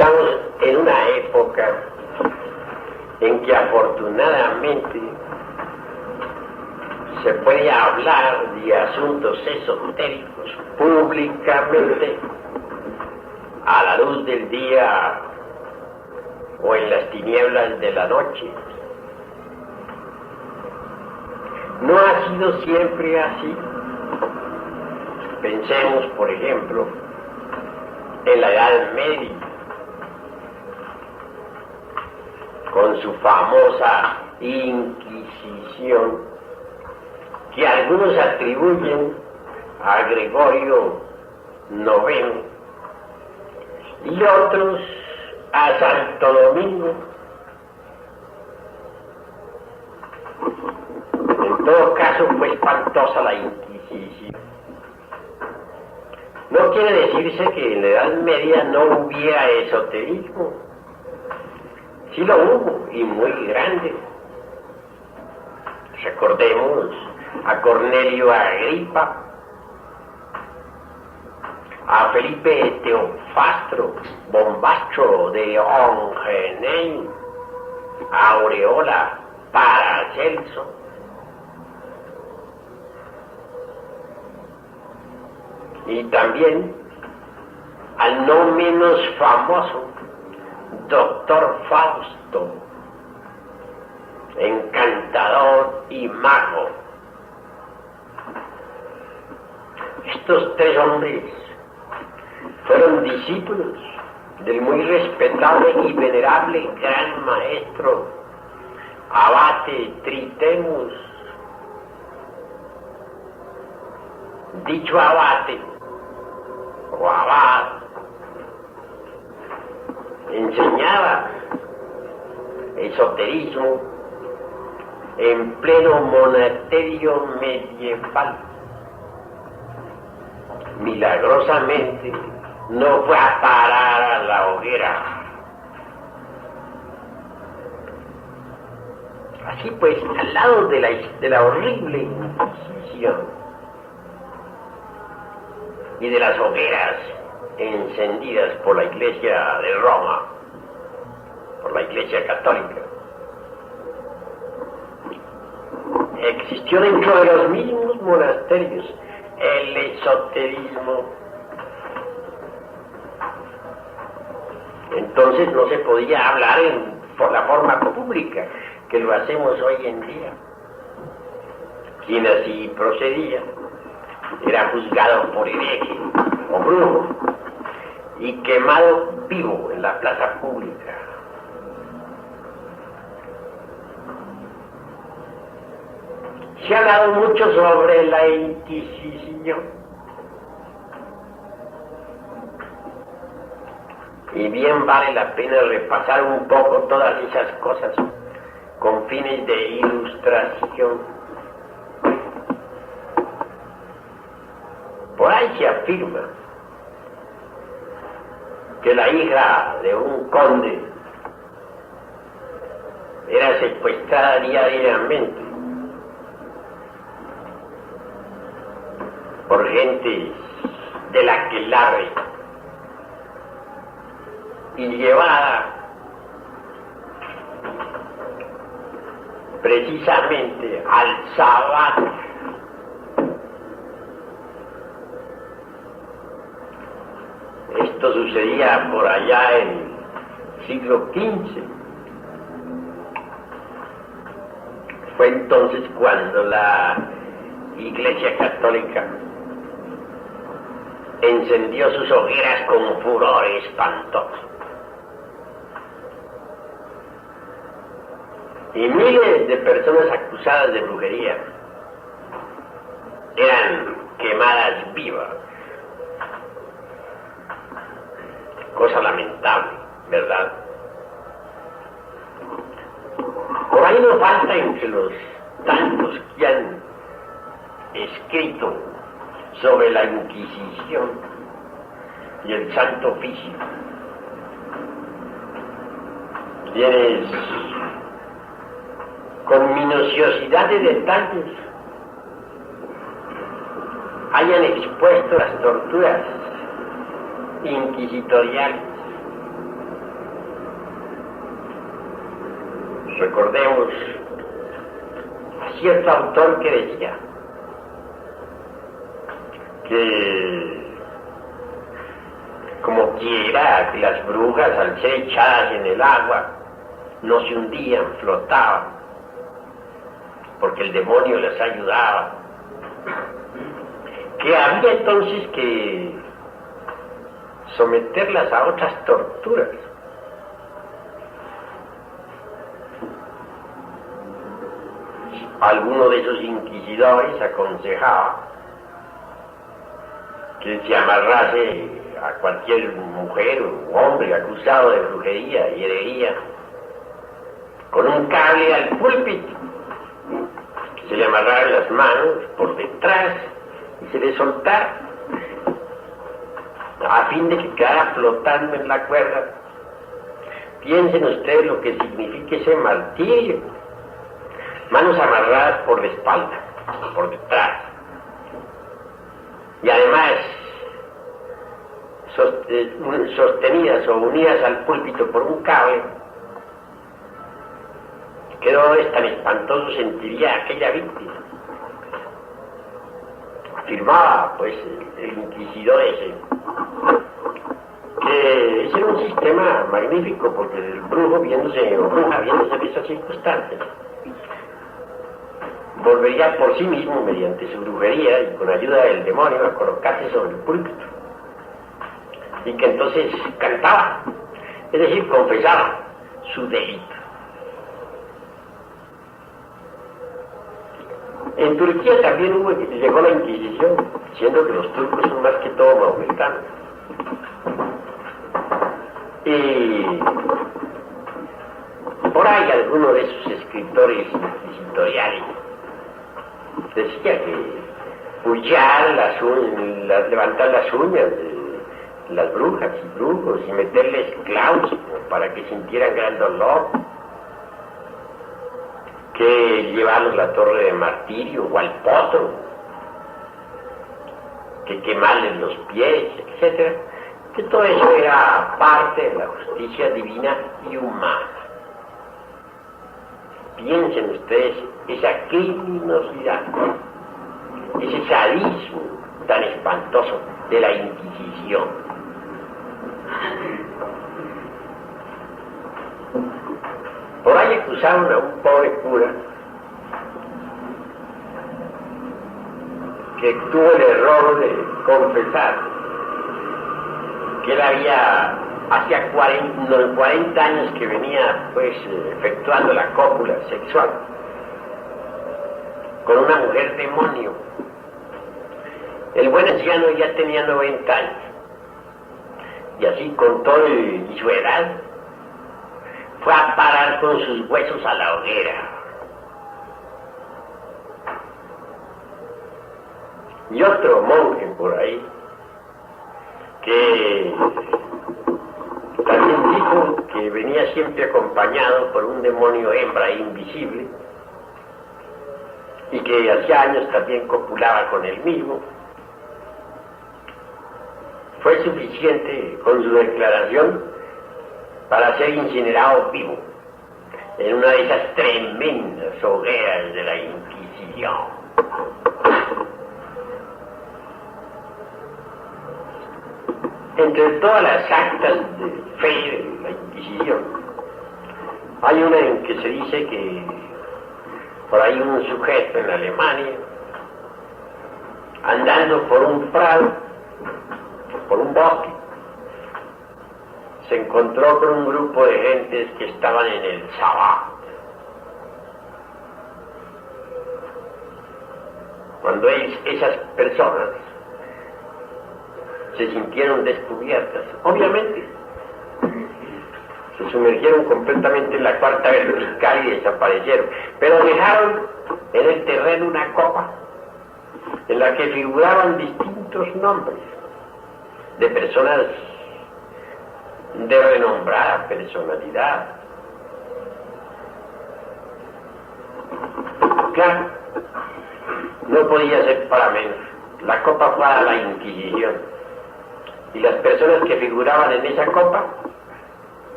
Estamos en una época en que afortunadamente se puede hablar de asuntos esotéricos públicamente a la luz del día o en las tinieblas de la noche. No ha sido siempre así. Pensemos, por ejemplo, en la Edad Media, con su famosa Inquisición, que algunos atribuyen a Gregorio IX y otros a Santo Domingo. En todo caso fue espantosa la Inquisición. No quiere decirse que en la Edad Media no hubiera esoterismo. Sí lo hubo, y muy grande. Recordemos a Cornelio Agripa, a Felipe Teofastro, Bombastro de Ongenay, a Aureola Paracelso. Y también al no menos famoso Doctor Fausto, encantador y mago. Estos tres hombres fueron discípulos del muy respetable y venerable gran maestro Abate Tritemus. Dicho abate o abad enseñaba esoterismo en pleno monasterio medieval. Milagrosamente no fue a parar a la hoguera. Así pues, al lado de la horrible Inquisición y de las hogueras encendidas por la Iglesia de Roma, por la Iglesia Católica, existió dentro de los mismos monasterios el esoterismo. Entonces no se podía hablar por la forma pública que lo hacemos hoy en día. Quien así procedía era juzgado por hereje o brujo y quemado vivo en la plaza pública. Se ha hablado mucho sobre la Inquisición, y bien vale la pena repasar un poco todas esas cosas con fines de ilustración. Por ahí se afirma que la hija de un conde era secuestrada diariamente por gente del aquelarre y llevada precisamente al Sabbat. Esto sucedía por allá en el siglo XV. Fue entonces cuando la Iglesia Católica encendió sus hogueras con furor espantoso. Y miles de personas acusadas de brujería eran quemadas vivas. Cosa lamentable, ¿verdad? Por ahí no falta entre los tantos que han escrito sobre la Inquisición y el Santo Oficio, quienes con minuciosidad de detalles hayan expuesto las torturas inquisitoriales recordemos a cierto autor que decía que como quiera que las brujas al ser echadas en el agua no se hundían, flotaban, porque el demonio les ayudaba, que había entonces que someterlas a otras torturas. Alguno de esos inquisidores aconsejaba que se amarrase a cualquier mujer o hombre acusado de brujería y herejía con un cable al púlpito, que se le amarraran las manos por detrás y se le soltara, a fin de que quedara flotando en la cuerda. Piensen ustedes lo que significa ese martirio. Manos amarradas por la espalda, por detrás, y además sostenidas o unidas al púlpito por un cable. ¿Qué dolores tan espantoso sentiría aquella víctima? Afirmaba pues el inquisidor ese que ese era un sistema magnífico, porque el brujo viéndose o bruja viéndose en esas circunstancias volvería por sí mismo mediante su brujería y con ayuda del demonio a colocarse sobre el púlpito, y que entonces cantaba, es decir, confesaba su delito. En Turquía también llegó la Inquisición, siendo que los turcos son más que todo mahometanos. Y por ahí alguno de sus escritores inquisitoriales decía que pullar las uñas, levantar las uñas de las brujas y brujos y meterles clavos para que sintieran gran dolor, que llevarlos a la torre de martirio o al potro, que quemarles los pies, etc. Que todo eso era parte de la justicia divina y humana. Piensen ustedes esa criminosidad, ese sadismo tan espantoso de la Inquisición. Por ahí acusaron a un pobre cura que tuvo el error de confesar que él hacía 40 años que venía pues efectuando la cópula sexual con una mujer demonio. El buen anciano ya tenía 90 años, y así con todo y su edad fue a parar con sus huesos a la hoguera. Y otro monje por ahí que también dijo que venía siempre acompañado por un demonio hembra invisible y que hacía años también copulaba con él mismo. Fue suficiente con su declaración para ser incinerado vivo en una de esas tremendas hogueras de la Inquisición. Entre todas las actas de fe de la Inquisición, hay una en que se dice que por ahí un sujeto en Alemania, andando por un prado, por un bosque, se encontró con un grupo de gentes que estaban en el sabbat. Cuando esas personas se sintieron descubiertas, obviamente se sumergieron completamente en la cuarta vertical y desaparecieron, pero dejaron en el terreno una copa en la que figuraban distintos nombres de personas de renombrada personalidad. Claro, no podía ser para menos. La copa fue a la Inquisición, y las personas que figuraban en esa copa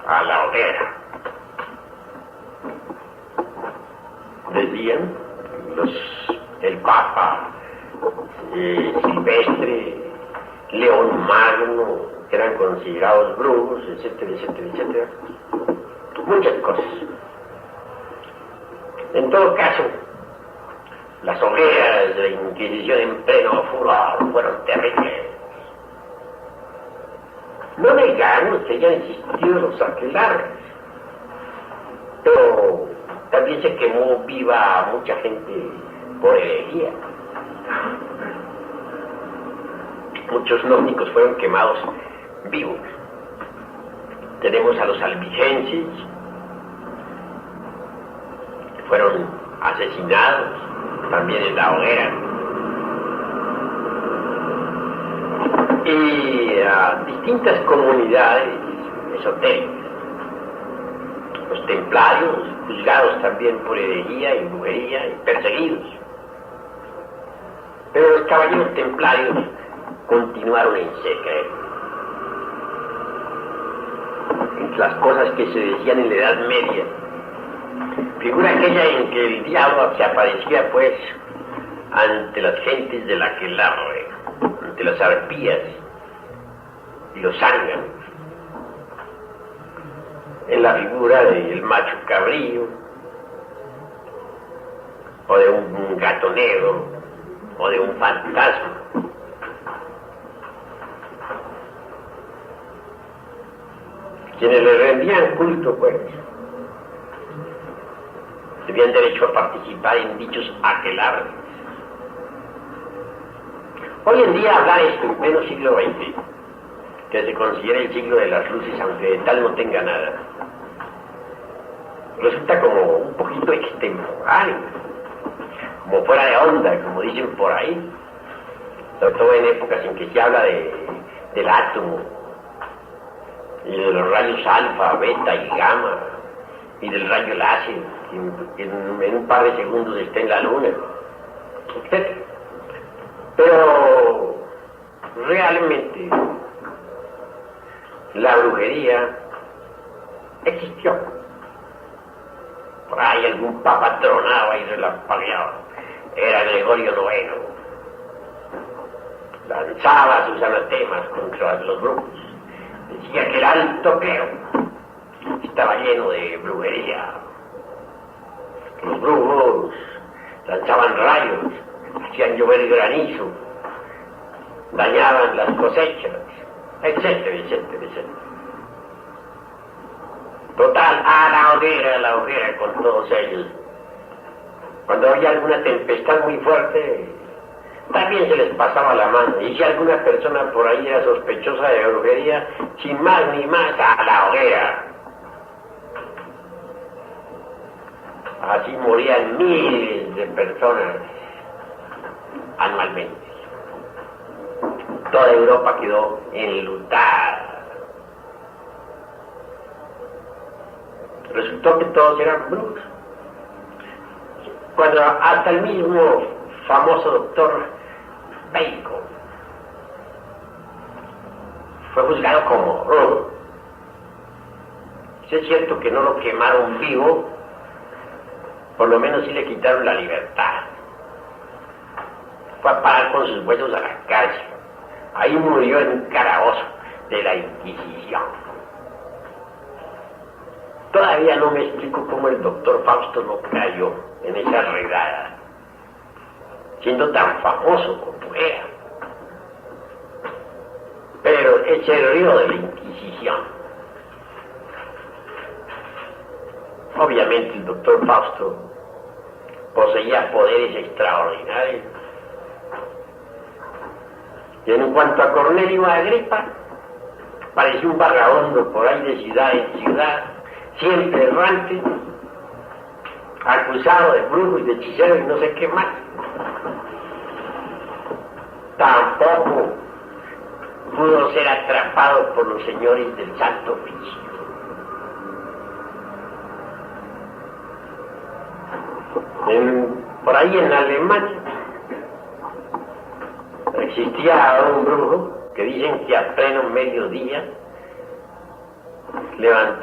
a la hoguera. decían, el Papa Silvestre, León Magno, eran considerados brujos, etcétera, etcétera, etcétera. Muchas cosas. En todo caso, las hogueras de la Inquisición en pleno furor fueron terribles. No negamos que hayan existido los aquelarres, pero también se quemó viva a mucha gente por herejía. Muchos gnósticos fueron quemados vivos. Tenemos a los albigenses, que fueron asesinados también en la hoguera. Y a distintas comunidades esotéricas. Los templarios, juzgados también por herejía y brujería y perseguidos. Pero los caballeros templarios continuaron en secreto. Entre las cosas que se decían en la Edad Media, figura aquella en que el diablo se aparecía pues ante las gentes de la aquelarre, ante las arpías y los zánganos, en la figura del macho cabrío, o de un gato negro, o de un fantasma. Quienes le rendían culto, pues, tenían derecho a participar en dichos aquelarres. Hoy en día hablar esto en pleno siglo XX, que se considera el siglo de las luces, aunque de tal no tenga nada, resulta como un poquito extemporáneo, como fuera de onda, como dicen por ahí, sobre todo en épocas en que se habla del átomo, y de los rayos alfa, beta y gamma, y del rayo láser, que en un par de segundos está en la luna, etc. Pero realmente la brujería existió. Por ahí algún papa tronaba y relampagueaba. Era Gregorio IX. Lanzaba sus anatemas contra los brujos. Decía que el alto clero estaba lleno de brujería. Los brujos lanzaban rayos, hacían llover granizo, dañaban las cosechas, etcétera, etcétera, etcétera. Total, a la hoguera con todos ellos. Cuando había alguna tempestad muy fuerte, también se les pasaba la mano. Y si alguna persona por ahí era sospechosa de brujería, sin más ni más, a la hoguera. Así morían miles de personas anualmente. Toda Europa quedó enlutada. Resultó que todos eran brujos. Cuando hasta el mismo famoso doctor Bacon fue juzgado como brujo. Si es cierto que no lo quemaron vivo, por lo menos sí le quitaron la libertad. Fue a parar con sus huesos a la cárcel. Ahí murió en un calabozo de la Inquisición. Todavía no me explico cómo el doctor Fausto no cayó en esa redada, siendo tan famoso como era. Pero ese río de la Inquisición. Obviamente el doctor Fausto poseía poderes extraordinarios. Y en cuanto a Cornelio Agripa, parecía un vagabundo por ahí de ciudad en ciudad, siempre errante, acusado de brujo y de hechicero y no sé qué más. Tampoco pudo ser atrapado por los señores del Santo Oficio. Por ahí en Alemania existía un brujo que dicen que a pleno mediodía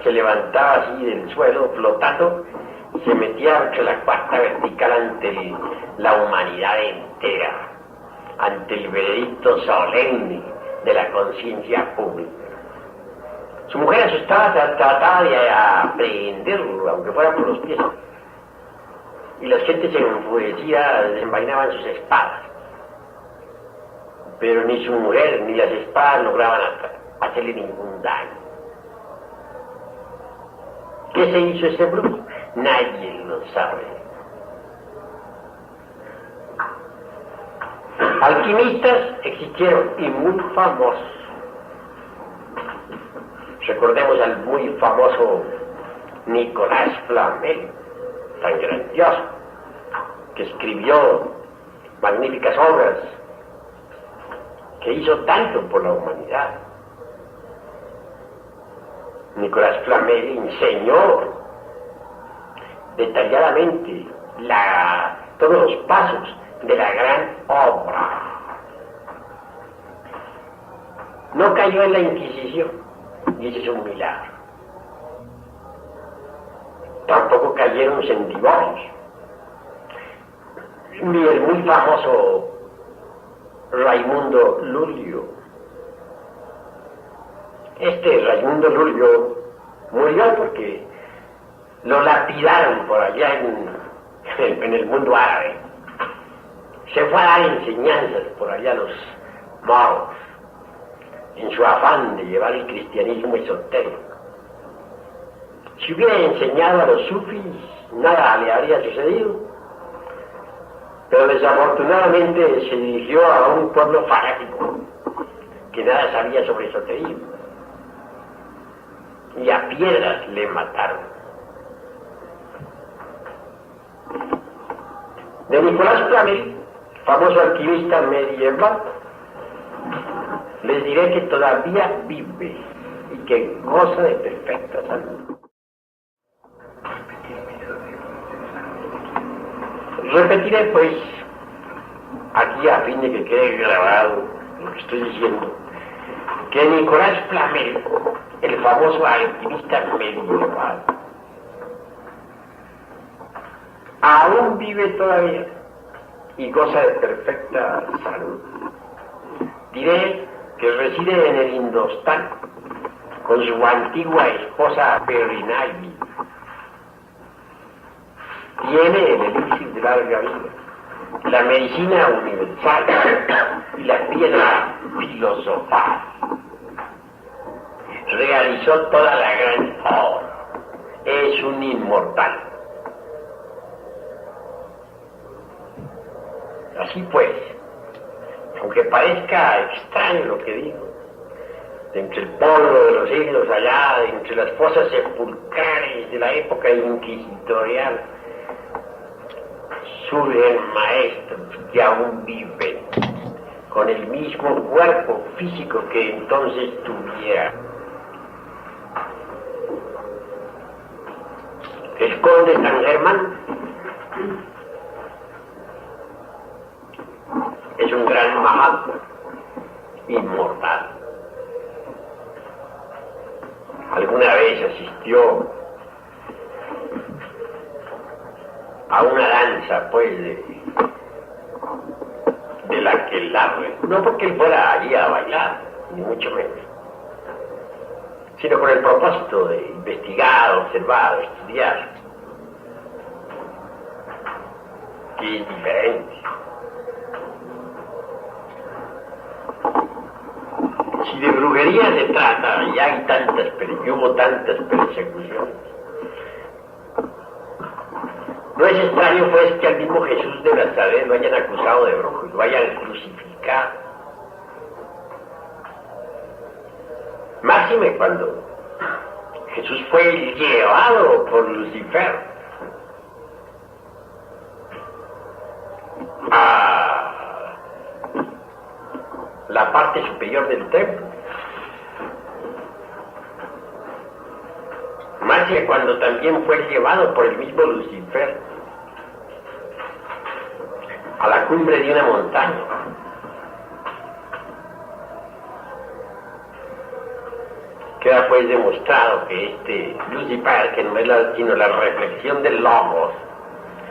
se levantaba así del suelo flotando se metía entre la cuarta vertical ante la humanidad entera, ante el veredicto solemne de la conciencia pública. Su mujer asustada trataba de aprehenderlo, aunque fuera por los pies, y las gentes enfurecidas desenvainaban sus espadas, pero ni su mujer ni las espadas lograban hacerle ningún daño. ¿Qué se hizo ese brujo? Nadie lo sabe. Alquimistas existieron y muy famosos. Recordemos al muy famoso Nicolás Flamel, tan grandioso, que escribió magníficas obras, que hizo tanto por la humanidad. Nicolás Flamel enseñó detalladamente todos los pasos de la gran obra. No cayó en la Inquisición, y ese es un milagro. Tampoco cayeron en divorcios. Ni el muy famoso Raimundo Lulio. Raimundo Lulio murió porque lo lapidaron por allá en el mundo árabe. Se fue a dar enseñanzas por allá a los moros, en su afán de llevar el cristianismo esotérico. Si hubiera enseñado a los sufis, nada le habría sucedido, pero desafortunadamente se dirigió a un pueblo fanático que nada sabía sobre esoterismo, y a piedras le mataron. De Nicolás Flamel, famoso alquimista medieval, les diré que todavía vive y que goza de perfecta salud. Repetiré pues, aquí a fin de que quede grabado lo que estoy diciendo, que Nicolás Flamel, el famoso alquimista medieval, aún vive todavía y goza de perfecta salud. Diré que reside en el Indostán con su antigua esposa Perrinalli. Tiene el elixir de larga vida, la medicina universal y la piedra filosofal. Realizó toda la gran obra. Es un inmortal. Así pues, aunque parezca extraño lo que digo, de entre el polvo de los siglos allá, de entre las fosas sepulcrales de la época inquisitorial, surgen maestros que aún viven con el mismo cuerpo físico que entonces tuviera. El conde San Germán es un gran Mahatma, inmortal. Alguna vez asistió a una danza, pues, de la que no porque él fuera allí a bailar, ni mucho menos, sino con el propósito de investigar, observar, estudiar, que es diferente. Si de brujería se trata, y hay hubo tantas persecuciones, no es extraño pues que al mismo Jesús de Nazaret lo hayan acusado de brujo y lo hayan crucificado. Máxime cuando Jesús fue llevado por Lucifer a la parte superior del templo. Máxime cuando también fue llevado por el mismo Lucifer a la cumbre de una montaña. Que queda pues demostrado que este Lucifer, que no es sino la reflexión del Logos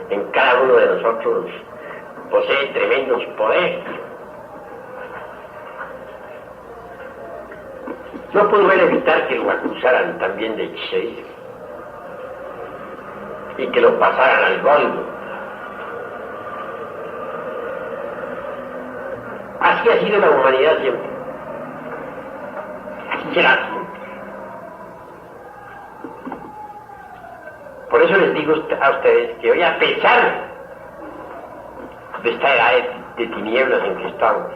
en cada uno de nosotros, posee tremendos poderes. No pudo él evitar que lo acusaran también de hechicero y que lo pasaran al golpe. Así ha sido la humanidad siempre. Así será siempre. Por eso les digo a ustedes que hoy, a pesar de esta edad de tinieblas en que estamos,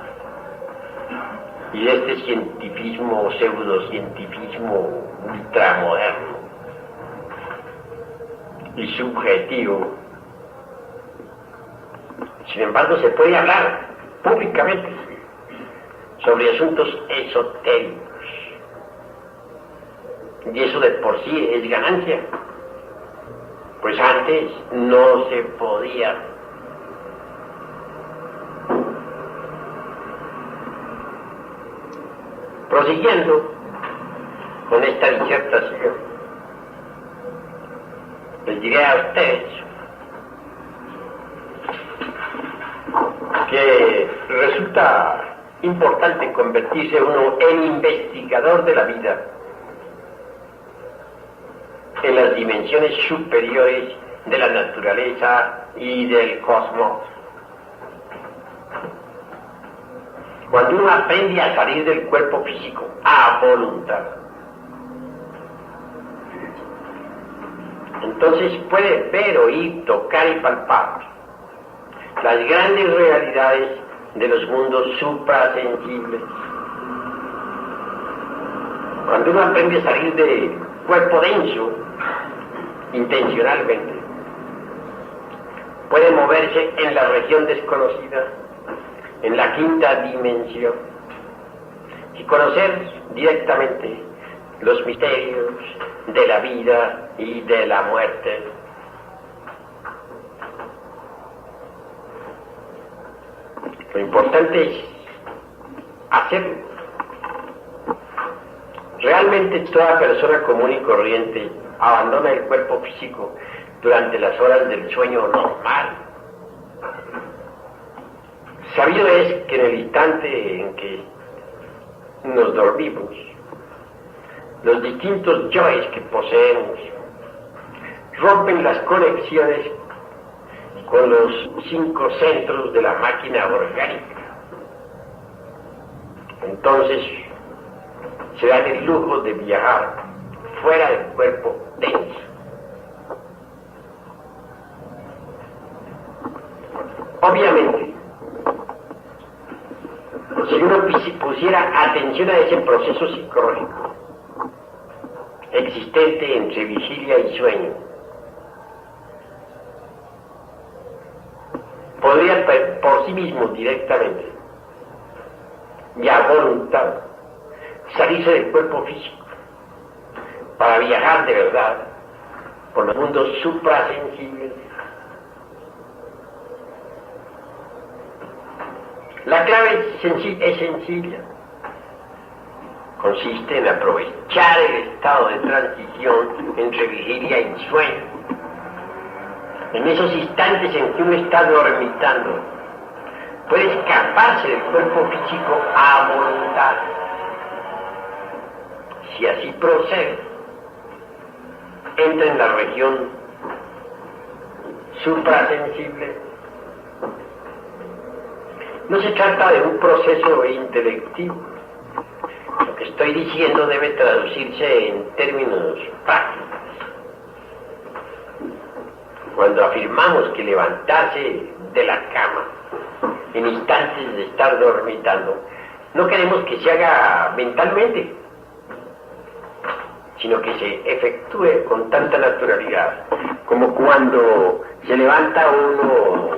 y de este cientifismo, pseudocientifismo ultramoderno y subjetivo, sin embargo se puede hablar públicamente sobre asuntos esotéricos, y eso de por sí es ganancia, pues antes no se podía. Prosiguiendo con esta disertación, les diré a ustedes que resulta importante convertirse uno en investigador de la vida, en las dimensiones superiores de la naturaleza y del cosmos. Cuando uno aprende a salir del cuerpo físico a voluntad, entonces puede ver, oír, tocar y palpar las grandes realidades de los mundos suprasensibles. Cuando uno aprende a salir del cuerpo denso intencionalmente, puede moverse en la región desconocida, en la quinta dimensión, y conocer directamente los misterios de la vida y de la muerte. Lo importante es hacerlo. Realmente toda persona común y corriente abandona el cuerpo físico durante las horas del sueño normal. Sabido es que en el instante en que nos dormimos, los distintos yoes que poseemos rompen las conexiones con los 5 centros de la máquina orgánica. Entonces se dan el lujo de viajar fuera del cuerpo denso. Obviamente, si uno pusiera atención a ese proceso psicológico existente entre vigilia y sueño, podría por sí mismo directamente y a voluntad salirse del cuerpo físico para viajar de verdad por los mundos suprasensibles. La clave es sencilla. Consiste en aprovechar el estado de transición entre vigilia y sueño. En esos instantes en que uno está dormitando, puede escaparse del cuerpo físico a voluntad. Si así procede, entra en la región suprasensible. No se trata de un proceso intelectivo. Lo que estoy diciendo debe traducirse en términos prácticos. Cuando afirmamos que levantarse de la cama en instantes de estar dormitando, no queremos que se haga mentalmente, sino que se efectúe con tanta naturalidad, como cuando se levanta uno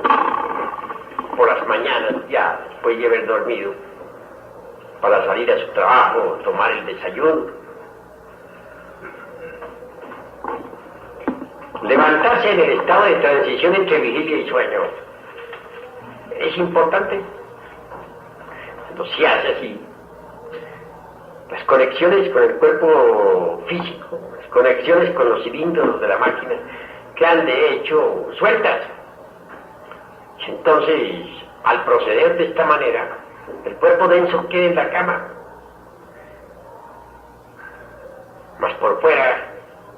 por las mañanas, ya después de haber dormido, para salir a su trabajo, tomar el desayuno. Levantarse en el estado de transición entre vigilia y sueño es importante. Cuando se hace así, las conexiones con el cuerpo físico, las conexiones con los cilindros de la máquina, quedan de hecho sueltas. Entonces, al proceder de esta manera, el cuerpo denso queda en la cama, mas por fuera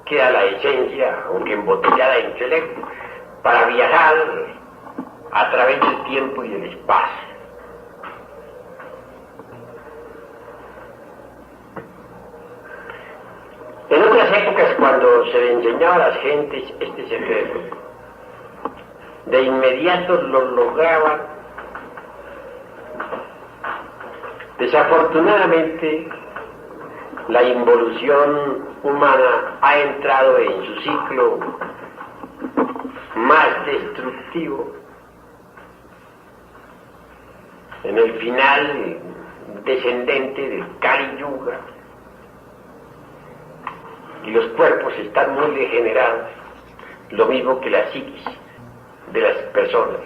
queda la esencia, aunque embotellada en su electro, para viajar a través del tiempo y del espacio. En otras épocas, cuando se le enseñaba a las gentes este secreto, de inmediato lo lograban. Desafortunadamente, la involución humana ha entrado en su ciclo más destructivo, en el final descendente del Kali Yuga, y los cuerpos están muy degenerados, lo mismo que la psiquis de las personas.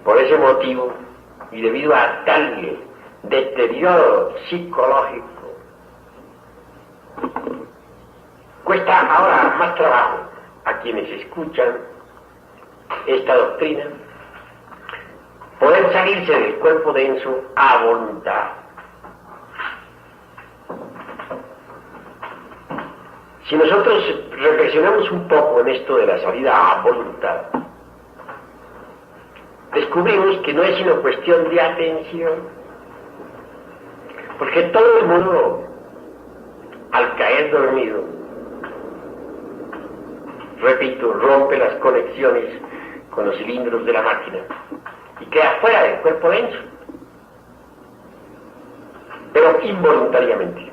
Por ese motivo, y debido a tal deterioro psicológico, cuesta ahora más trabajo a quienes escuchan esta doctrina poder salirse del cuerpo denso a voluntad. Si nosotros reflexionamos un poco en esto de la salida a voluntad, descubrimos que no es sino cuestión de atención, porque todo el mundo, al caer dormido, repito, rompe las conexiones con los cilindros de la máquina y queda fuera del cuerpo denso, pero involuntariamente.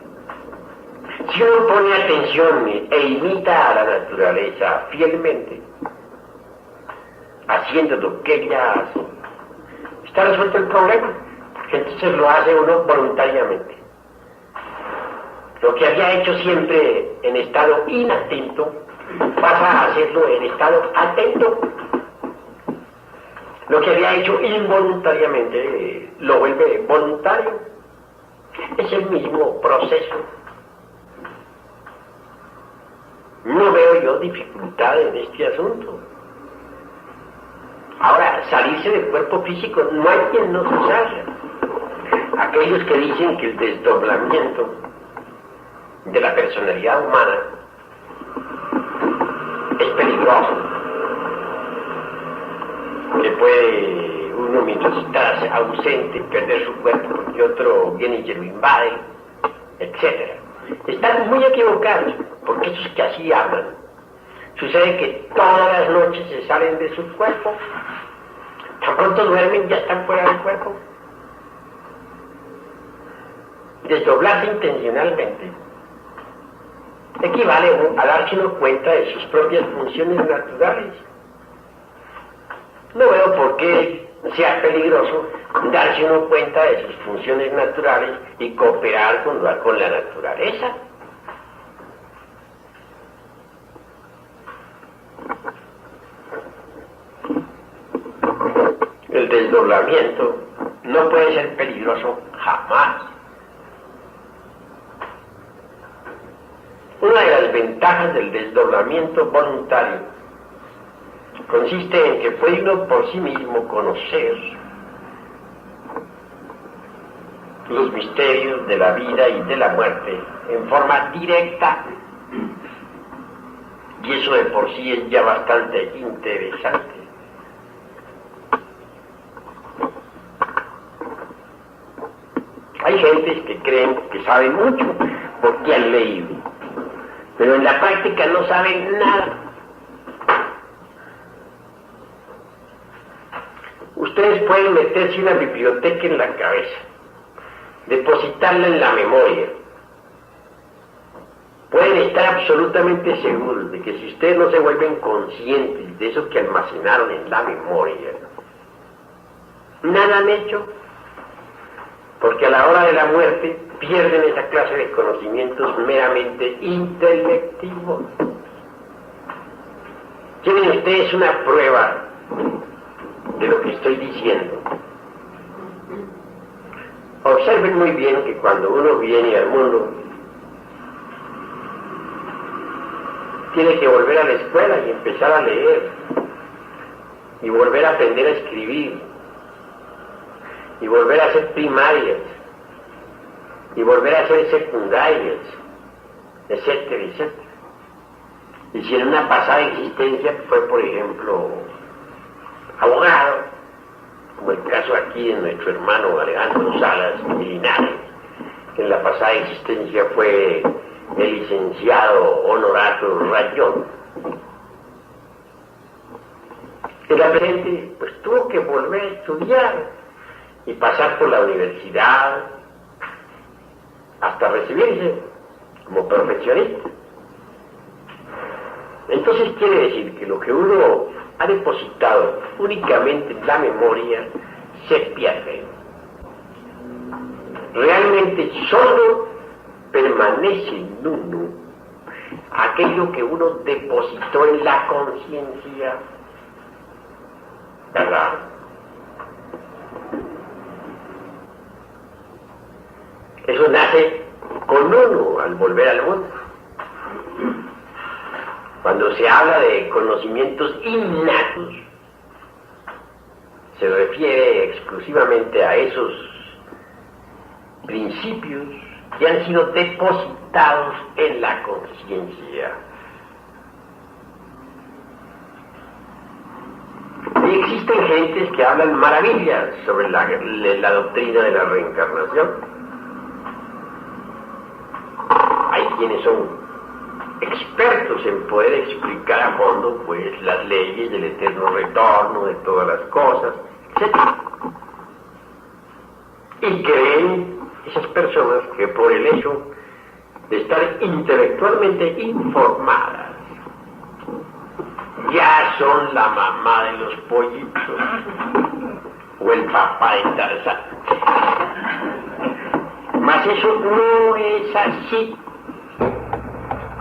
Si uno pone atención e imita a la naturaleza fielmente, haciendo lo que ella hace, está resuelto el problema, porque entonces lo hace uno voluntariamente. Lo que había hecho siempre en estado inatento, pasa a hacerlo en estado atento. Lo que había hecho involuntariamente, lo vuelve voluntario. Es el mismo proceso. No veo yo dificultad en este asunto. Ahora, salirse del cuerpo físico, no hay quien no se salga. Aquellos que dicen que el desdoblamiento de la personalidad humana es peligroso, que puede uno, mientras está ausente, perder su cuerpo porque otro viene y se lo invade, etc. Están muy equivocados, porque esos que así hablan, sucede que todas las noches se salen de su cuerpo, tan pronto duermen ya están fuera del cuerpo. Desdoblarse intencionalmente equivale a darse uno cuenta de sus propias funciones naturales. No veo por qué sea peligroso darse uno cuenta de sus funciones naturales y cooperar con la naturaleza. El desdoblamiento no puede ser peligroso jamás. Una de las ventajas del desdoblamiento voluntario consiste en que puede uno por sí mismo conocer los misterios de la vida y de la muerte en forma directa, y eso de por sí es ya bastante interesante. Hay gentes que creen que saben mucho porque han leído, pero en la práctica no saben nada. Ustedes pueden meterse una biblioteca en la cabeza, depositarla en la memoria. Pueden estar absolutamente seguros de que si ustedes no se vuelven conscientes de eso que almacenaron en la memoria, nada han hecho, porque a la hora de la muerte pierden esa clase de conocimientos meramente intelectivos. Tienen ustedes una prueba de lo que estoy diciendo. Observen muy bien que cuando uno viene al mundo, tiene que volver a la escuela y empezar a leer, y volver a aprender a escribir, y volver a hacer primarias, y volver a hacer secundarias, etcétera, etcétera. Y si en una pasada existencia fue, por ejemplo, abogado, como el caso aquí de nuestro hermano Alejandro Salas y Linares, que en la pasada existencia fue el licenciado Honorato Rayón. En la presente, pues tuvo que volver a estudiar y pasar por la universidad hasta recibirse como profesionista. Entonces quiere decir que lo que uno ha depositado únicamente en la memoria se pierde. Realmente solo permanece en uno aquello que uno depositó en la conciencia, ¿verdad? Eso nace con uno al volver al mundo. Cuando se habla de conocimientos innatos, se refiere exclusivamente a esos principios que han sido depositados en la conciencia. Y existen gentes que hablan maravillas sobre la doctrina de la reencarnación. Hay quienes son expertos en poder explicar a fondo pues las leyes del eterno retorno de todas las cosas, etc. Y creen esas personas que por el hecho de estar intelectualmente informadas ya son la mamá de los pollitos o el papá de Tarzán. Mas eso no es así.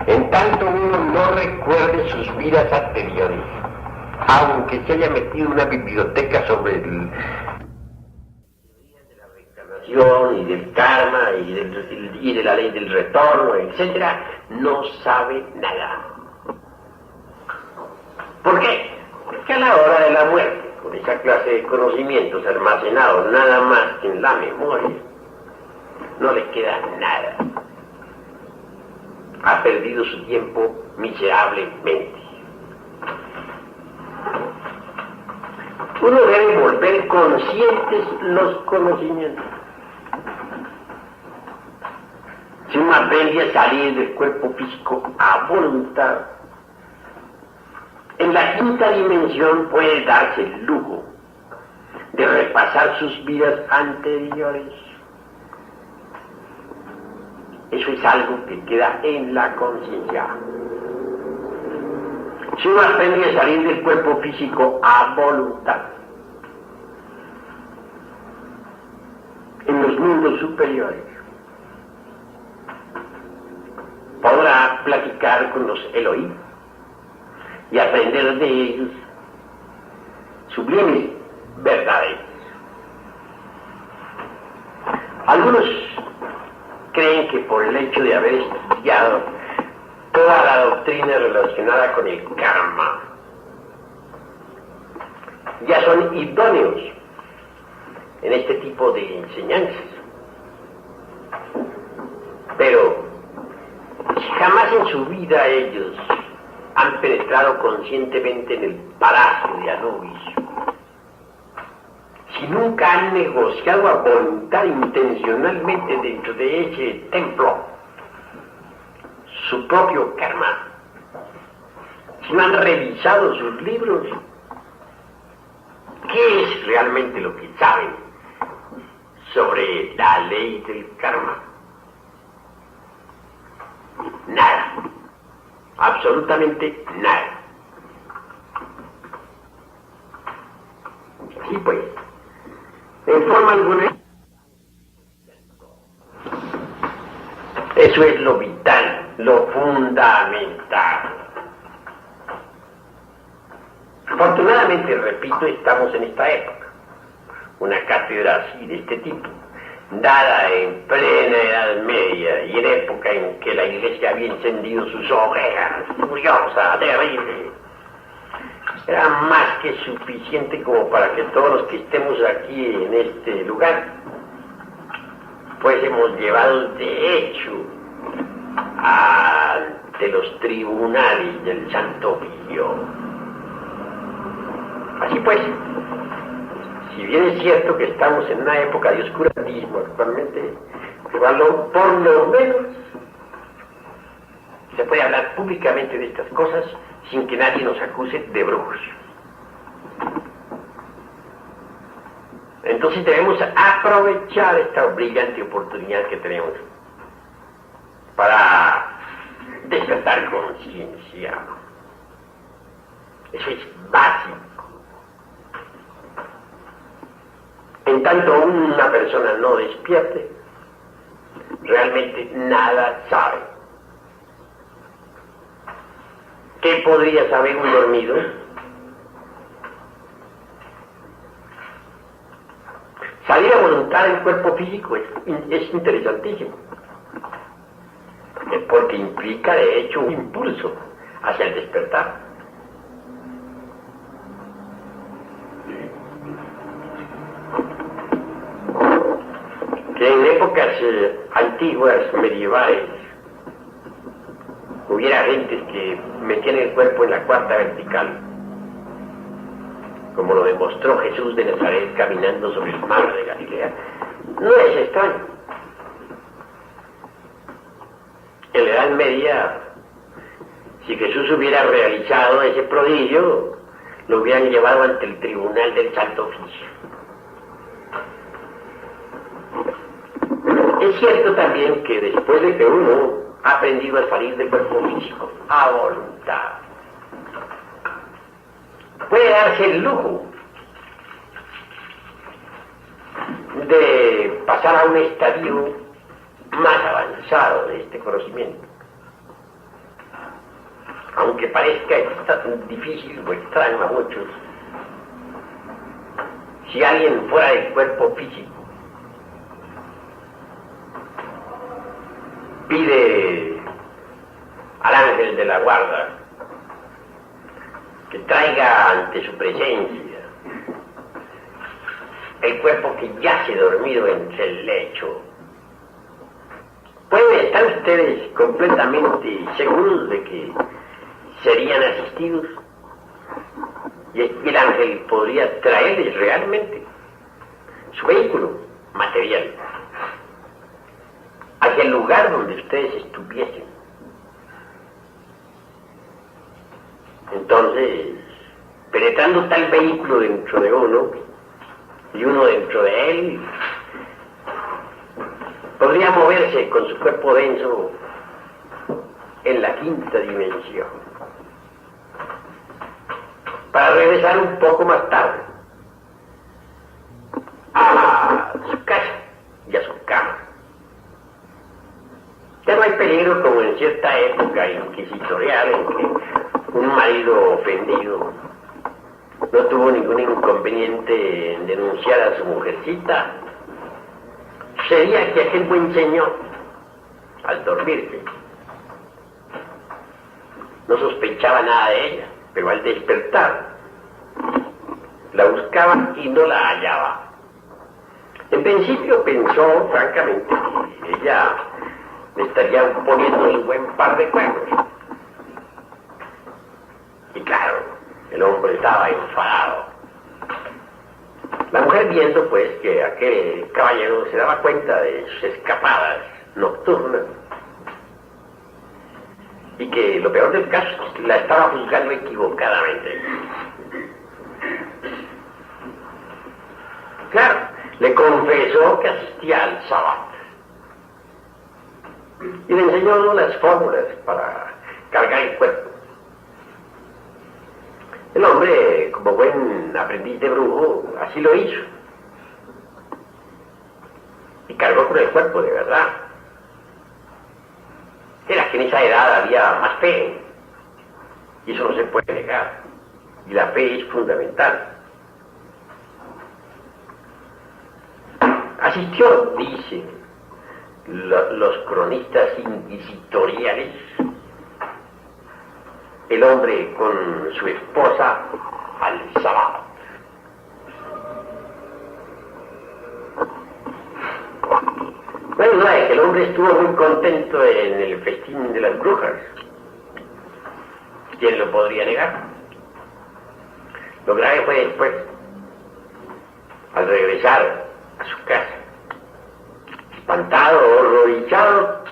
En tanto uno no recuerde sus vidas anteriores, aunque se haya metido en una biblioteca sobre la reencarnación y del karma y de la ley del retorno, etc., no sabe nada. ¿Por qué? Porque a la hora de la muerte, con esa clase de conocimientos almacenados nada más que en la memoria, no le queda nada. Ha perdido su tiempo miserablemente. Uno debe volver conscientes los conocimientos. Si uno aprende a salir del cuerpo físico a voluntad, en la quinta dimensión puede darse el lujo de repasar sus vidas anteriores. Eso es algo que queda en la conciencia. Si uno aprende a salir del cuerpo físico a voluntad, en los mundos superiores, podrá platicar con los Elohim y aprender de ellos sublimes verdades. Algunos creen que por el hecho de haber estudiado toda la doctrina relacionada con el karma, ya son idóneos en este tipo de enseñanzas. Pero si jamás en su vida ellos han penetrado conscientemente en el palacio de Anubis, si nunca han negociado a voluntad intencionalmente dentro de ese templo su propio karma, si no han revisado sus libros, ¿qué es realmente lo que saben sobre la ley del karma? Nada, absolutamente nada. Sí, pues, en forma alguna, eso es lo vital, lo fundamental. Afortunadamente, repito, estamos en esta época, una cátedra así de este tipo, dada en plena Edad Media y en época en que la Iglesia había encendido sus hogueras, furiosa, terrible, era más que suficiente como para que todos los que estemos aquí en este lugar fuésemos llevados de hecho ante los tribunales del Santo Oficio. Así pues, si bien es cierto que estamos en una época de oscurantismo actualmente, por lo menos se puede hablar públicamente de estas cosas sin que nadie nos acuse de brujos. Entonces debemos aprovechar esta brillante oportunidad que tenemos para despertar conciencia. Eso es básico. En tanto una persona no despierte, realmente nada sabe. ¿Qué podría saber un dormido? Salir a voluntad del cuerpo físico es interesantísimo, porque implica de hecho un impulso hacia el despertar. Que en épocas antiguas, medievales, hubiera gentes que metían el cuerpo en la cuarta vertical, como lo demostró Jesús de Nazaret caminando sobre el mar de Galilea, no es extraño. En la Edad Media, si Jesús hubiera realizado ese prodigio, lo hubieran llevado ante el tribunal del Santo Oficio. Es cierto también que después de que uno ha aprendido a salir del cuerpo físico a voluntad, puede darse el lujo de pasar a un estadio más avanzado de este conocimiento. Aunque parezca difícil o extraño a muchos, si alguien fuera del cuerpo físico pide al ángel de la guarda que traiga ante su presencia el cuerpo que yace dormido entre el lecho, ¿pueden estar ustedes completamente seguros de que serían asistidos? Y el ángel podría traerles realmente su vehículo material hacia el lugar donde ustedes estuviesen. Entonces, penetrando tal vehículo dentro de uno y uno dentro de él, podría moverse con su cuerpo denso en la quinta dimensión, para regresar un poco más tarde a su casa y a su cama. Ya no hay peligro como en cierta época inquisitorial en que un marido ofendido no tuvo ningún inconveniente en denunciar a su mujercita. Sería que aquel buen señor, al dormirse, no sospechaba nada de ella, pero al despertar la buscaba y no la hallaba. En principio pensó, francamente, que ella le estaría poniendo un buen par de cuernos. Y claro, el hombre estaba enfadado. La mujer, viendo pues que aquel caballero se daba cuenta de sus escapadas nocturnas y que lo peor del caso es que la estaba juzgando equivocadamente. Claro, le confesó que asistía al sábado y le enseñó las fórmulas para cargar el cuerpo. El hombre, como buen aprendiz de brujo, así lo hizo y cargó con el cuerpo de verdad. Era que en esa edad había más fe, y eso no se puede negar, y la fe es fundamental. Asistió, dice los cronistas inquisitoriales, el hombre con su esposa al Sabbat. No hay duda de que el hombre estuvo muy contento en el festín de las brujas. ¿Quién lo podría negar? Lo grave fue después, al regresar a su casa, espantado, horrorizado,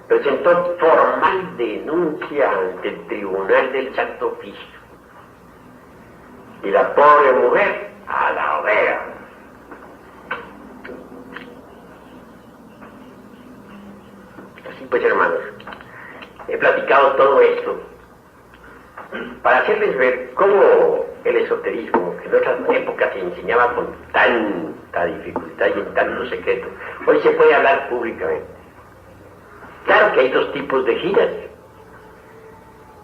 presentó formal denuncia ante el tribunal del Santo Oficio. Y la pobre mujer a la hoguera. Así pues, hermanos, he platicado todo esto para hacerles ver cómo el esoterismo, que en otras épocas se enseñaba con tanta dificultad y en tanto secreto, hoy se puede hablar públicamente. Claro que hay dos tipos de giras.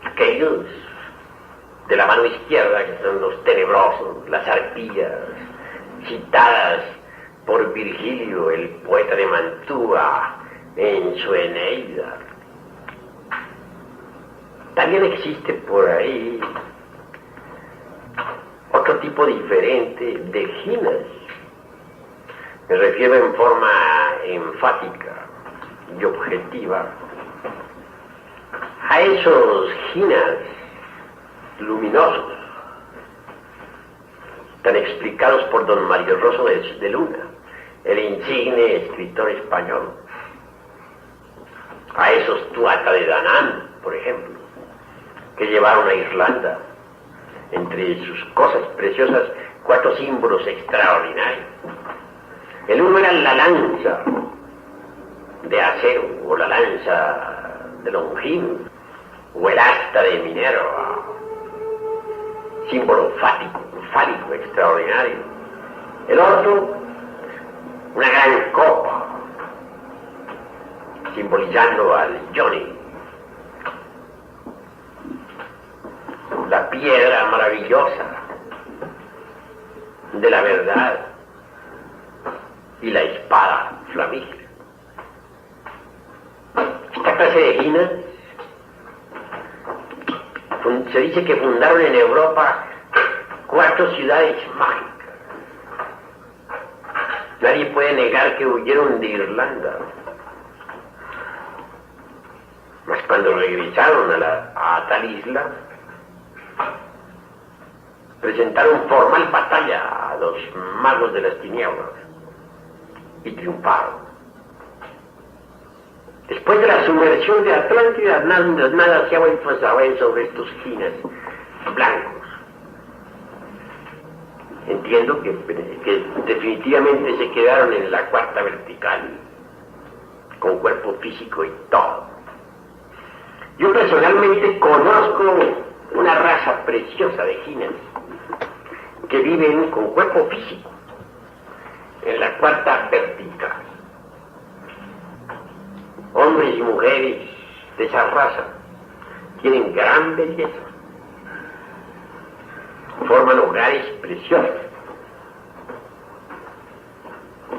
Aquellos de la mano izquierda, que son los tenebrosos, las arpías, citadas por Virgilio, el poeta de Mantua, en su Eneida. También existe por ahí otro tipo diferente de ginas. Me refiero en forma enfática y objetiva a esos ginas luminosos, tan explicados por don Mario Rosso de Luna, el insigne escritor español. A esos Tuatha de Danann, por ejemplo, que llevaron a Irlanda, entre sus cosas preciosas, 4 símbolos extraordinarios. El uno era la lanza de acero, o la lanza de Longinos, o el asta de Minerva, símbolo fálico extraordinario. El otro, una gran copa, simbolizando al Johnny. La piedra maravillosa de la verdad y la espada flamígera. Esta clase de ginas se dice que fundaron en Europa 4 ciudades mágicas. Nadie puede negar que huyeron de Irlanda. Mas cuando regresaron a tal isla, presentaron formal batalla a los magos de las tinieblas y triunfaron. Después de la sumersión de Atlántida, nada se ha vuelto a saber sobre estos ginas blancos. Entiendo que definitivamente se quedaron en la cuarta vertical, con cuerpo físico y todo. Yo personalmente conozco una raza preciosa de ginas que viven con cuerpo físico en la cuarta vertical. Hombres y mujeres de esa raza tienen gran belleza, forman hogares preciosos,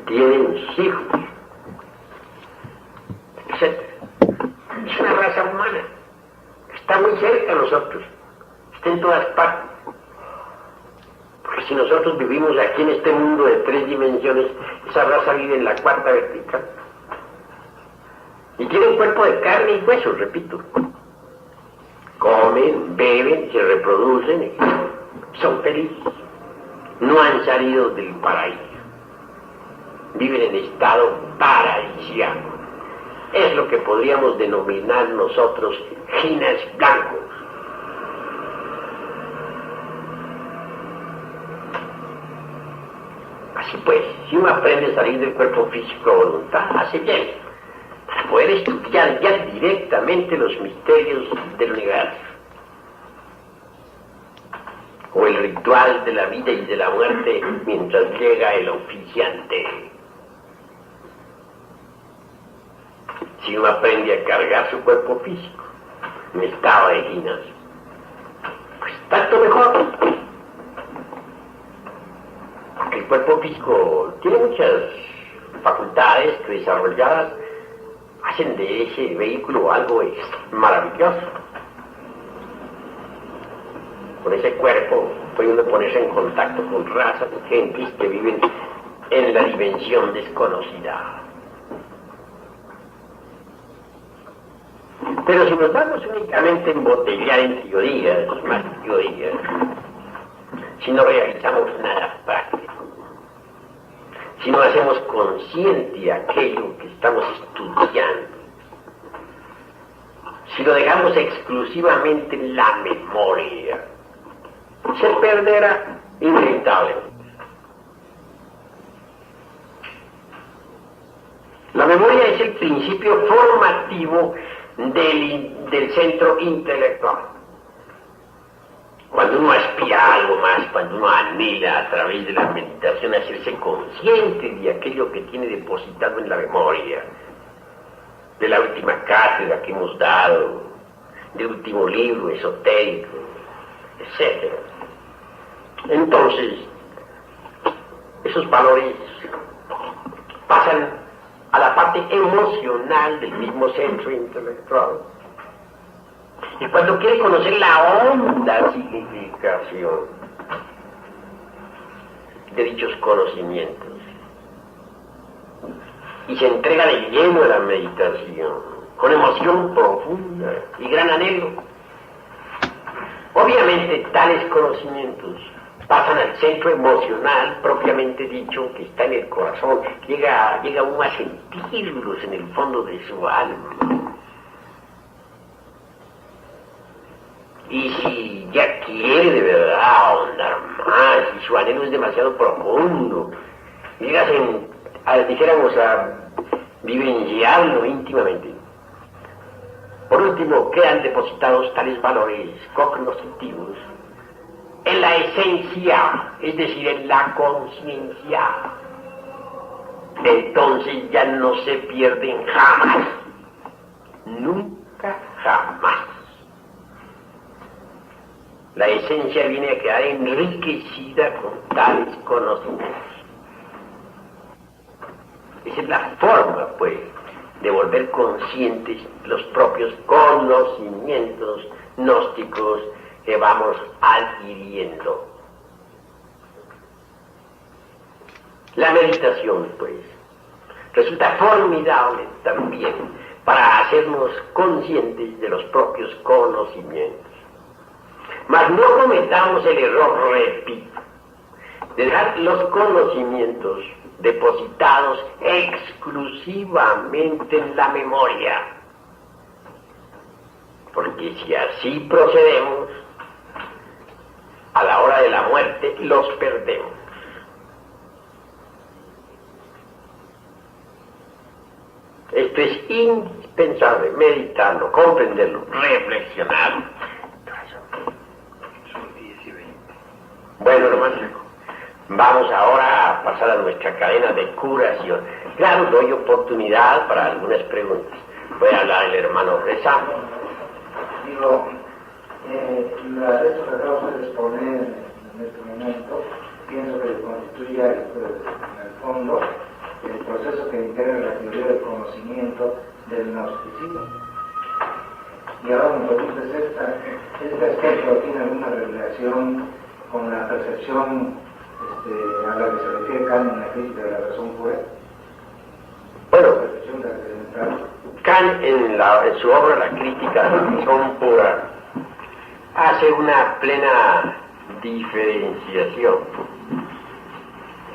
tienen hijos, etc. Es una raza humana, está muy cerca de nosotros, está en todas partes. Porque si nosotros vivimos aquí en este mundo de 3 dimensiones, esa raza vive en la cuarta vertical. Y tiene un cuerpo de carne y hueso, repito. Comen, beben, se reproducen, son felices. No han salido del paraíso. Viven en estado paradisíaco. Es lo que podríamos denominar nosotros ginas blancos. Así pues, si uno aprende a salir del cuerpo físico a voluntad, hace bien, para poder estudiar ya directamente los misterios del universo, o el ritual de la vida y de la muerte mientras llega el oficiante. Si uno aprende a cargar su cuerpo físico en estado de ginas, pues tanto mejor, porque el cuerpo físico tiene muchas facultades que desarrolladas hacen de ese vehículo algo maravilloso. Con ese cuerpo puede uno ponerse en contacto con razas de gentes que viven en la dimensión desconocida. Pero si nos vamos únicamente a embotellar en teorías, más teorías, si no realizamos nada práctico, si no hacemos consciente aquello que estamos estudiando, si lo dejamos exclusivamente en la memoria, se perderá inevitablemente. La memoria es el principio formativo del centro intelectual. Cuando uno aspira a algo más, cuando uno anhela a través de la meditación hacerse consciente de aquello que tiene depositado en la memoria, de la última cátedra que hemos dado, del último libro esotérico, etc. Entonces, esos valores pasan a la parte emocional del mismo centro intelectual. Y cuando quiere conocer la honda significación de dichos conocimientos y se entrega de lleno a la meditación, con emoción profunda y gran anhelo, obviamente tales conocimientos pasan al centro emocional propiamente dicho, que está en el corazón. Llega uno a sentirlos en el fondo de su alma. Y si ya quiere de verdad ahondar más, y su anhelo es demasiado profundo, dijéramos a vivenciarlo íntimamente. Por último, quedan depositados tales valores cognoscitivos en la esencia, es decir, en la conciencia. Entonces ya no se pierden jamás, nunca jamás. La esencia viene a quedar enriquecida con tales conocimientos. Esa es la forma, pues, de volver conscientes los propios conocimientos gnósticos que vamos adquiriendo. La meditación, pues, resulta formidable también para hacernos conscientes de los propios conocimientos. Mas no cometamos el error, repito, de dejar los conocimientos depositados exclusivamente en la memoria. Porque si así procedemos, a la hora de la muerte los perdemos. Esto es indispensable, meditarlo, comprenderlo, reflexionarlo. Bueno, hermano, vamos ahora a pasar a nuestra cadena de curación. Claro, doy oportunidad para algunas preguntas. Voy a hablar el hermano Reza. Digo, esto que acabamos de exponer en este momento, pienso que constituye en el fondo el proceso que integra la teoría del conocimiento del gnosticismo. Y ahora me pregunto, ¿este aspecto tiene alguna relación con la percepción a la que se refiere Kant en la crítica de la razón pura? Bueno, La percepción trascendental. Kant en su obra La crítica de la razón pura hace una plena diferenciación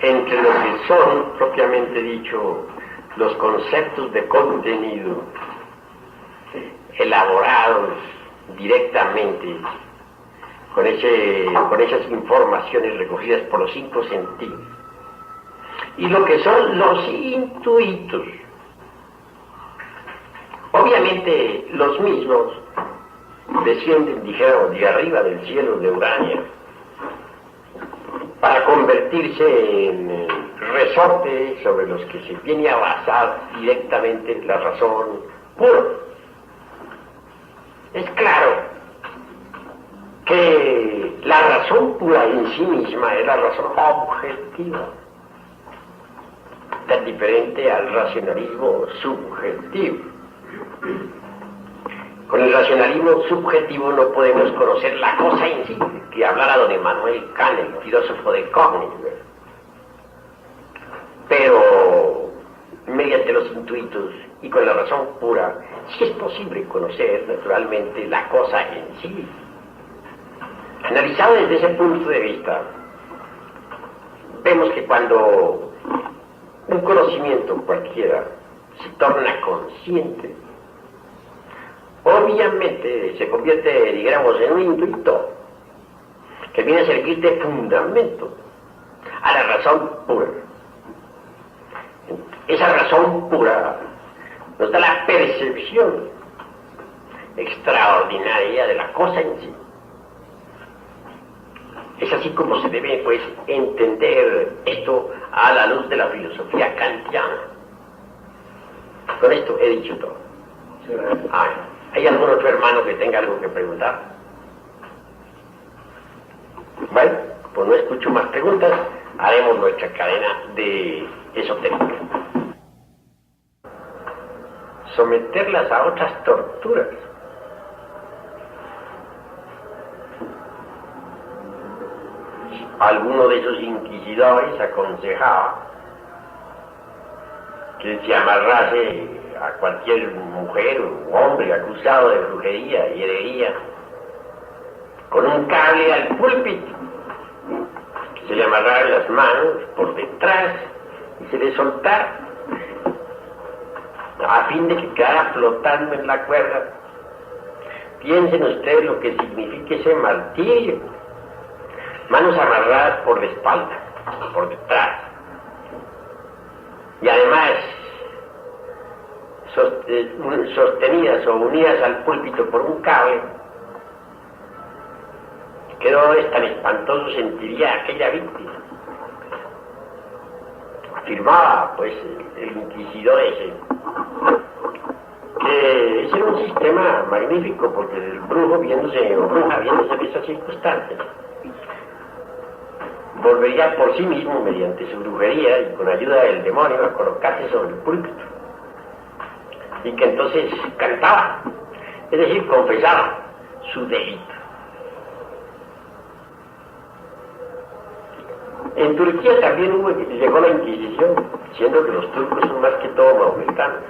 entre lo que son, propiamente dicho, los conceptos de contenido elaborados directamente con esas informaciones recogidas por los 5 sentidos, y lo que son los intuitos. Obviamente los mismos descienden, dijéramos, de arriba del cielo de Urania para convertirse en resortes sobre los que se viene a basar directamente la razón pura. Es claro que la razón pura en sí misma es la razón objetiva. tan diferente al racionalismo subjetivo. Con el racionalismo subjetivo no podemos conocer la cosa en sí, que hablara don Emmanuel Kant, el filósofo de Königsberg. Pero mediante los intuitos y con la razón pura, sí es posible conocer naturalmente la cosa en sí. Analizado desde ese punto de vista, vemos que cuando un conocimiento cualquiera se torna consciente, obviamente se convierte, digamos, en un intuito que viene a servir de fundamento a la razón pura. Esa razón pura nos da la percepción extraordinaria de la cosa en sí. Es así como se debe, pues, entender esto a la luz de la filosofía kantiana. Con esto he dicho todo. ¿Hay algún otro hermano que tenga algo que preguntar? Bueno, pues no escucho más preguntas, haremos nuestra cadena de esotérica. Someterlas a otras torturas. Alguno de esos inquisidores aconsejaba que se amarrase a cualquier mujer o hombre acusado de brujería y herería con un cable al púlpito, que se le amarrara las manos por detrás y se le soltara a fin de que quedara flotando en la cuerda. Piensen ustedes lo que significa ese martirio. Manos amarradas por la espalda, por detrás, y además sostenidas o unidas al púlpito por un cable. ¿Qué dolores tan espantosos sentiría aquella víctima? Afirmaba, pues, el inquisidor ese, que ese era un sistema magnífico, porque el brujo viéndose, o bruja viéndose en esas circunstancias, volvería por sí mismo, mediante su brujería y con ayuda del demonio, a colocarse sobre el púlpito. Y que entonces cantaba, es decir, confesaba su delito. En Turquía también llegó la Inquisición, siendo que los turcos son más que todo mahometanos.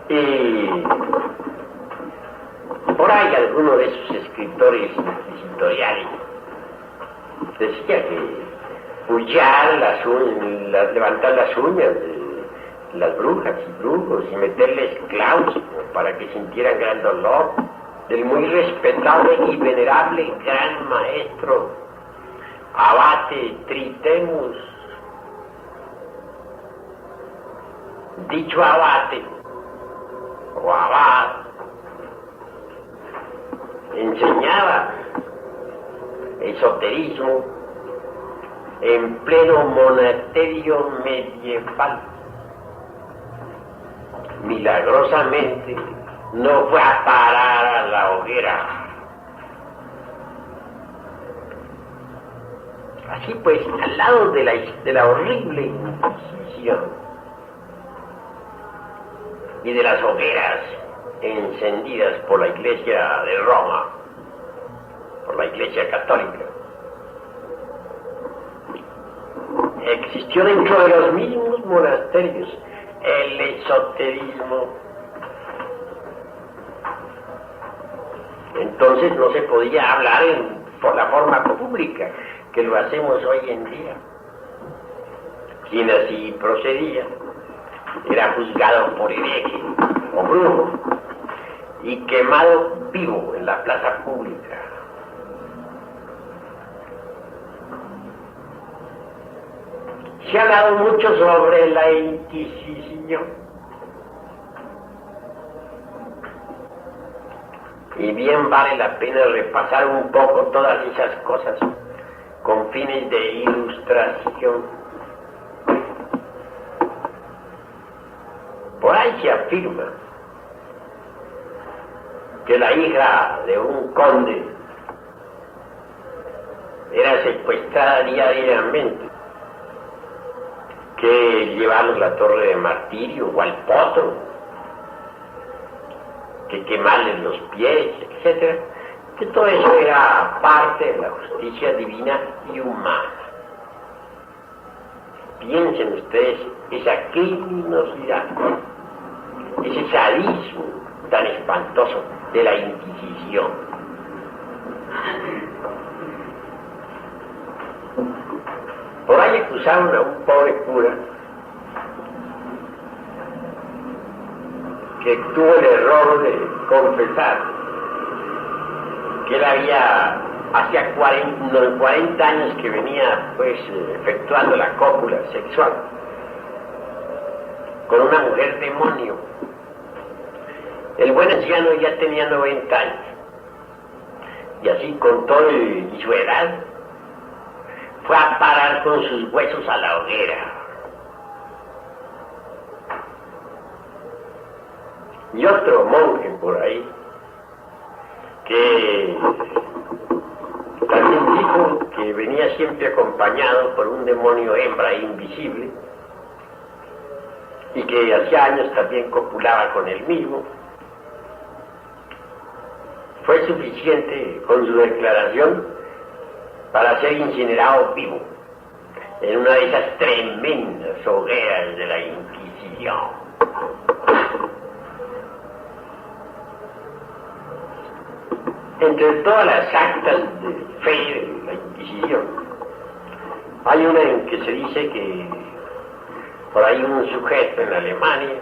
Y por ahí alguno de esos escritores inquisitoriales decía que pullar levantar las uñas de las brujas y brujos y meterles clavos para que sintieran gran dolor del muy respetable y venerable gran maestro Abate Tritemus. Dicho abate o abad enseñaba esoterismo en pleno monasterio medieval. Milagrosamente no fue a parar a la hoguera. Así pues, al lado de la horrible Inquisición y de las hogueras encendidas por la Iglesia de Roma, por la Iglesia Católica, existió dentro de los mismos monasterios el esoterismo. Entonces no se podía hablar por la forma pública que lo hacemos hoy en día. Quien así procedía era juzgado por hereje o brujo y quemado vivo en la plaza pública. Se ha hablado mucho sobre la Inquisición y bien vale la pena repasar un poco todas esas cosas con fines de ilustración. Por ahí se afirma que la hija de un conde era secuestrada diariamente que llevarlos a la torre de martirio o al potro, que quemarles los pies, etc. Que todo eso era parte de la justicia divina y humana. Piensen ustedes esa criminosidad, ese sadismo tan espantoso de la Inquisición. Por ahí acusaron a un pobre cura que tuvo el error de confesar que él hacía 40 años que venía pues efectuando la cópula sexual con una mujer demonio. El buen anciano ya tenía 90 años y así con todo y su edad fue a parar con sus huesos a la hoguera. Y otro monje por ahí que también dijo que venía siempre acompañado por un demonio hembra invisible y que hacía años también copulaba con él mismo. Fue suficiente con su declaración para ser incinerado vivo en una de esas tremendas hogueras de la Inquisición. Entre todas las actas de fe de la Inquisición, hay una en que se dice que por ahí un sujeto en Alemania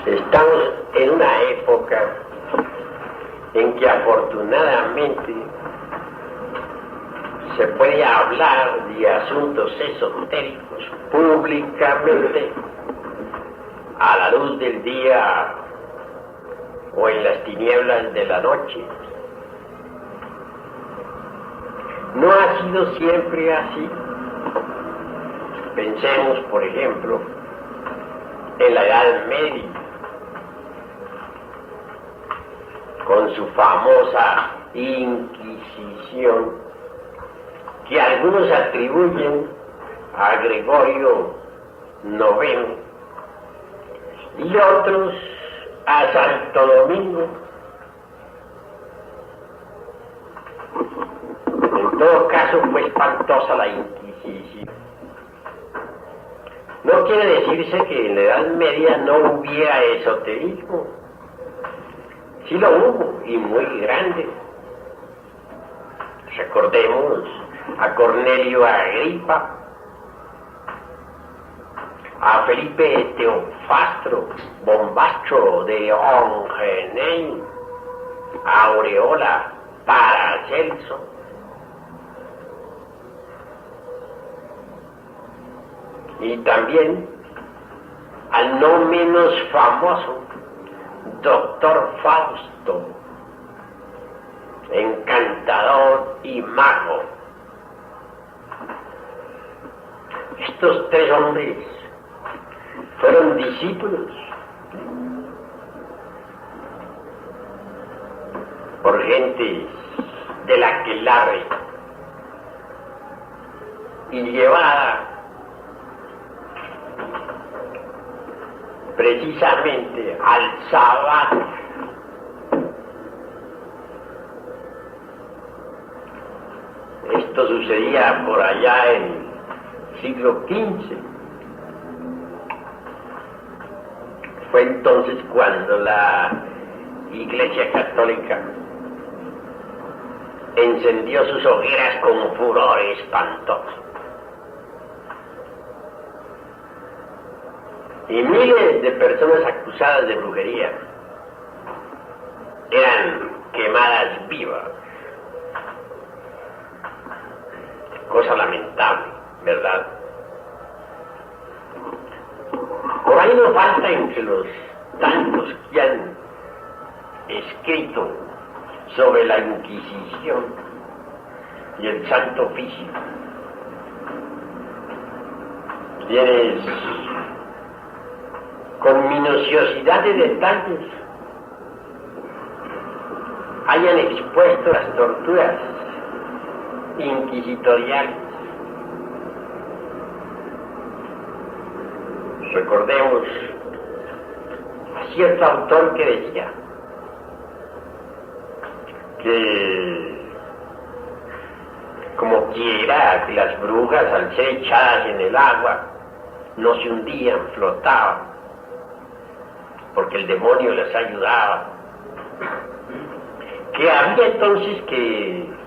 estamos en una época en que afortunadamente se puede hablar de asuntos esotéricos públicamente a la luz del día o en las tinieblas de la noche. No ha sido siempre así. Pensemos, por ejemplo, en la Edad Media, con su famosa Inquisición, que algunos atribuyen a Gregorio IX y otros a Santo Domingo. En todo caso fue espantosa la Inquisición. No quiere decirse que en la Edad Media no hubiera esoterismo. Sí lo hubo, y muy grande. Recordemos a Cornelio Agripa, a Felipe Teofastro Bombacho de Ongenay, a Aureola Paracelso, y también al no menos famoso Doctor Fausto, encantador y mago. Estos tres hombres fueron discípulos por gente de la aquelarre y llevada precisamente al sabbat. Esto sucedía por allá en el siglo XV. Fue entonces cuando la Iglesia Católica encendió sus hogueras con furor espantoso. Y miles de personas acusadas de brujería eran quemadas vivas. Cosa lamentable, ¿verdad? Por ahí no falta entre los tantos que han escrito sobre la Inquisición y el Santo Oficio, quienes con minuciosidad de detalles hayan expuesto las torturas inquisitoriales. Recordemos a cierto autor que decía que como quiera que las brujas al ser echadas en el agua no se hundían, flotaban, porque el demonio les ayudaba, que había entonces que